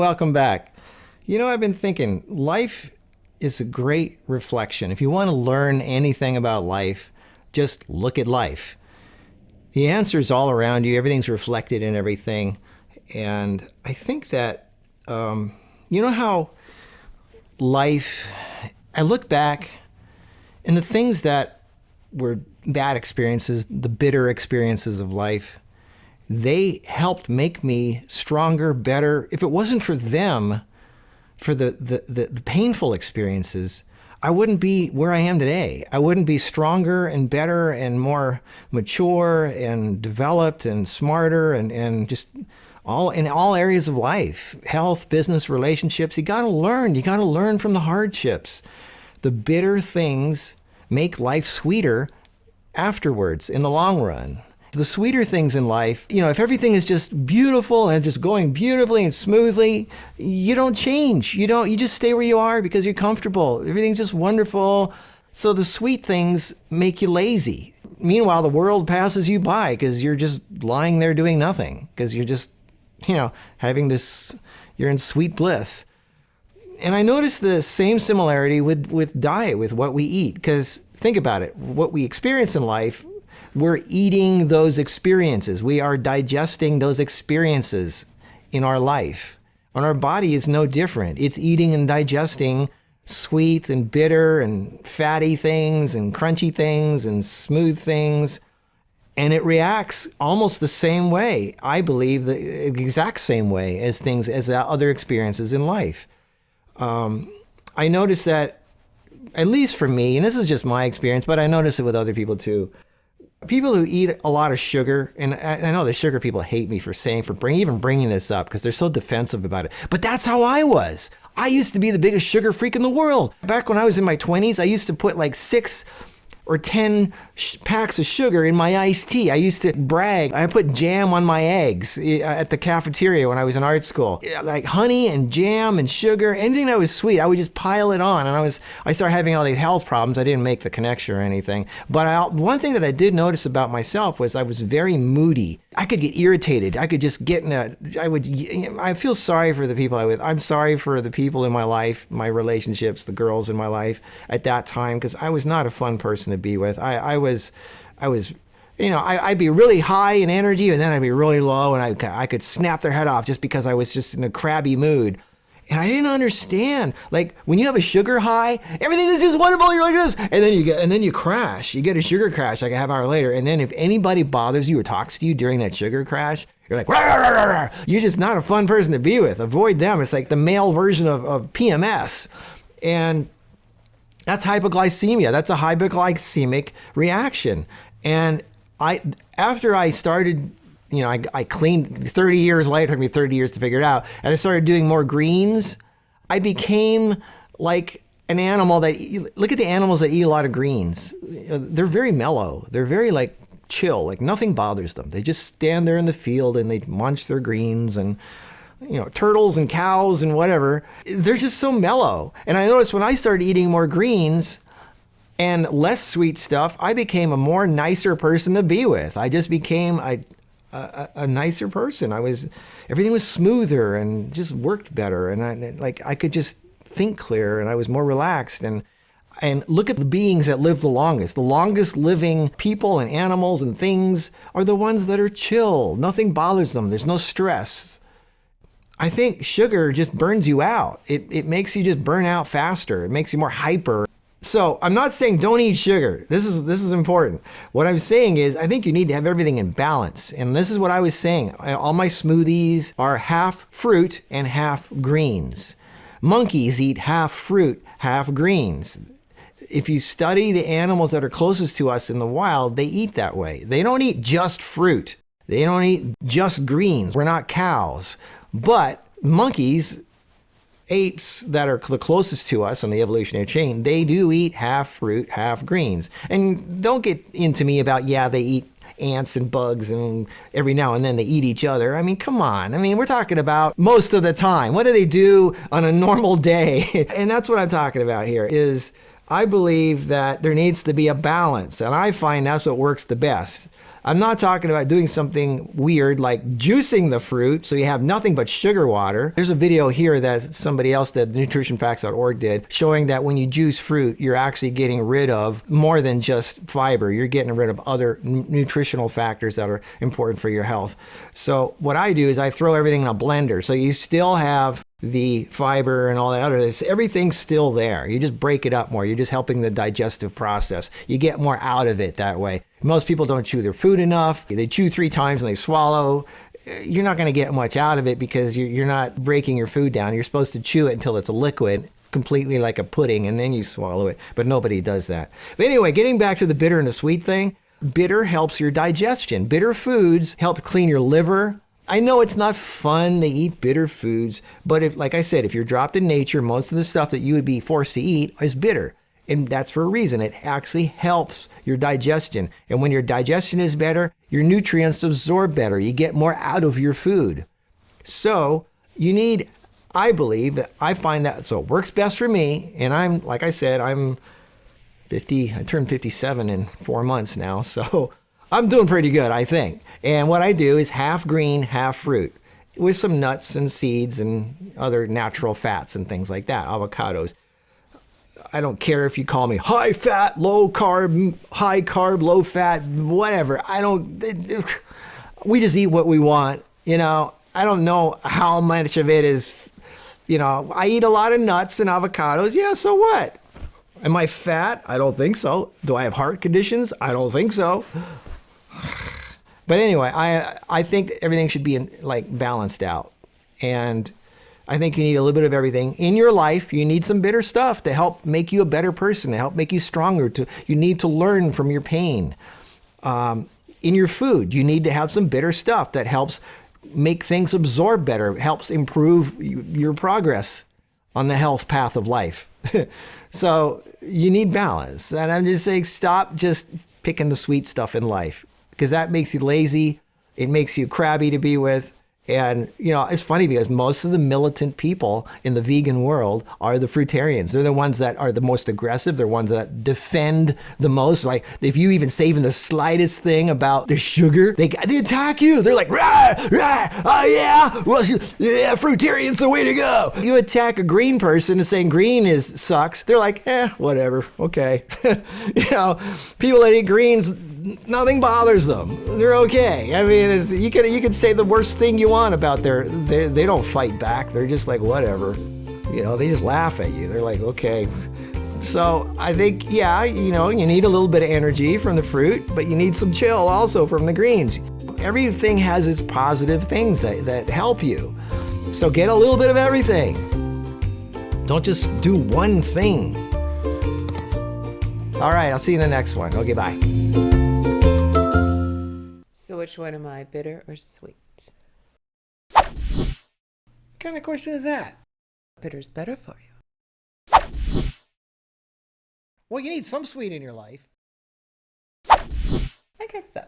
welcome back. I've been thinking, life is a great reflection. If you want to learn anything about life, just look at life. The answer's all around you. Everything's reflected in everything. And I think that, how life, I look back and the things that were bad experiences, the bitter experiences of life, they helped make me stronger, better. If it wasn't for them, for the painful experiences, I wouldn't be where I am today. I wouldn't be stronger and better and more mature and developed and smarter and just in all areas of life, health, business, relationships. You got to learn from the hardships. The bitter things make life sweeter afterwards in the long run. The sweeter things in life, if everything is just beautiful and just going beautifully and smoothly, you don't change. You just stay where you are because you're comfortable. Everything's just wonderful. So the sweet things make you lazy. Meanwhile, the world passes you by because you're just lying there doing nothing because you're just, you're in sweet bliss. And I noticed the same similarity with diet, with what we eat, because think about it. What we experience in life, we're eating those experiences. We are digesting those experiences in our life. And our body is no different. It's eating and digesting sweet and bitter and fatty things and crunchy things and smooth things. And it reacts almost the same way, I believe, the exact same way as other experiences in life. I noticed that, at least for me, and this is just my experience, but I notice it with other people too. People who eat a lot of sugar, and I know the sugar people hate me for bringing this up because they're so defensive about it. But that's how I was. I used to be the biggest sugar freak in the world. Back when I was in my 20s, I used to put like 6 or 10 packs of sugar in my iced tea. I used to brag. I put jam on my eggs at the cafeteria when I was in art school. Like honey and jam and sugar, anything that was sweet, I would just pile it on. And I started having all these health problems. I didn't make the connection or anything. But one thing that I did notice about myself was I was very moody. I could get irritated. I could just get I feel sorry for the people I'm sorry for the people in my life, my relationships, the girls in my life at that time, because I was not a fun person to be with. I'd be really high in energy and then I'd be really low and I could snap their head off just because I was just in a crabby mood. And I didn't understand. Like when you have a sugar high, everything is just wonderful. You're like this, and then you crash. You get a sugar crash like a half hour later. And then if anybody bothers you or talks to you during that sugar crash, you're like, rah, rah, rah, rah. You're just not a fun person to be with. Avoid them. It's like the male version of PMS, and that's hypoglycemia. That's a hypoglycemic reaction. And after I started. I cleaned 30 years later, it took me 30 years to figure it out. And I started doing more greens. I became like an animal look at the animals that eat a lot of greens. They're very mellow. They're very like chill, like nothing bothers them. They just stand there in the field and they munch their greens and, turtles and cows and whatever. They're just so mellow. And I noticed when I started eating more greens and less sweet stuff, I became a more nicer person to be with. I just became a nicer person. Everything was smoother and just worked better. And I could just think clearer and I was more relaxed. And look at the beings that live the longest. The longest living people and animals and things are the ones that are chill. Nothing bothers them. There's no stress. I think sugar just burns you out. It makes you just burn out faster. It makes you more hyper. So I'm not saying don't eat sugar. This is important. What I'm saying is I think you need to have everything in balance. And this is what I was saying. All my smoothies are half fruit and half greens. Monkeys eat half fruit, half greens. If you study the animals that are closest to us in the wild, they eat that way. They don't eat just fruit. They don't eat just greens. We're not cows. But monkeys, apes that are the closest to us on the evolutionary chain, they do eat half fruit, half greens. And don't get into me about, they eat ants and bugs and every now and then they eat each other. I mean, come on. I mean, we're talking about most of the time. What do they do on a normal day? And that's what I'm talking about here is I believe that there needs to be a balance. And I find that's what works the best. I'm not talking about doing something weird like juicing the fruit so you have nothing but sugar water. There's a video here that somebody else did, nutritionfacts.org did, showing that when you juice fruit, you're actually getting rid of more than just fiber. You're getting rid of other nutritional factors that are important for your health. So what I do is I throw everything in a blender. So you still have the fiber and all that other, everything's still there. You just break it up more. You're just helping the digestive process. You get more out of it that way. Most people don't chew their food enough. They chew 3 times and they swallow. You're not going to get much out of it because you're not breaking your food down. You're supposed to chew it until it's a liquid, completely like a pudding, and then you swallow it. But nobody does that. But anyway, getting back to the bitter and the sweet thing, bitter helps your digestion. Bitter foods help clean your liver. I know it's not fun to eat bitter foods, but if, like I said, if you're dropped in nature, most of the stuff that you would be forced to eat is bitter. And that's for a reason. It actually helps your digestion. And when your digestion is better, your nutrients absorb better. You get more out of your food. So you need, I believe that I find that, so it works best for me. And I'm, like I said, I'm 50, I turned 57 in 4 months now. So I'm doing pretty good, I think. And what I do is half green, half fruit, with some nuts and seeds and other natural fats and things like that, avocados. I don't care if you call me high fat, low carb, low fat, whatever. We just eat what we want. I don't know how much of it is, I eat a lot of nuts and avocados. Yeah, so what? Am I fat? I don't think so. Do I have heart conditions? I don't think so. But anyway, I think everything should be balanced out. And I think you need a little bit of everything. In your life, you need some bitter stuff to help make you a better person, to help make you stronger. You need to learn from your pain. In your food, you need to have some bitter stuff that helps make things absorb better, helps improve your progress on the health path of life. So you need balance. And I'm just saying, stop just picking the sweet stuff in life, because that makes you lazy. It makes you crabby to be with. And, it's funny because most of the militant people in the vegan world are the fruitarians. They're the ones that are the most aggressive. They're ones that defend the most. Like, if you even say even the slightest thing about the sugar, they attack you. They're like, rah, rah, oh yeah, well, yeah, fruitarian's the way to go. You attack a green person and saying green sucks. They're like, whatever, okay. People that eat greens, nothing bothers them. They're okay. I mean, you can say the worst thing you want about they don't fight back. They're just like, whatever. They just laugh at you. They're like, okay. So I think, you need a little bit of energy from the fruit, but you need some chill also from the greens. Everything has its positive things that help you. So get a little bit of everything. Don't just do one thing. All right, I'll see you in the next one. Okay, bye. So which one am I, bitter or sweet? What kind of question is that? Bitter's better for you. Well, you need some sweet in your life. I guess so.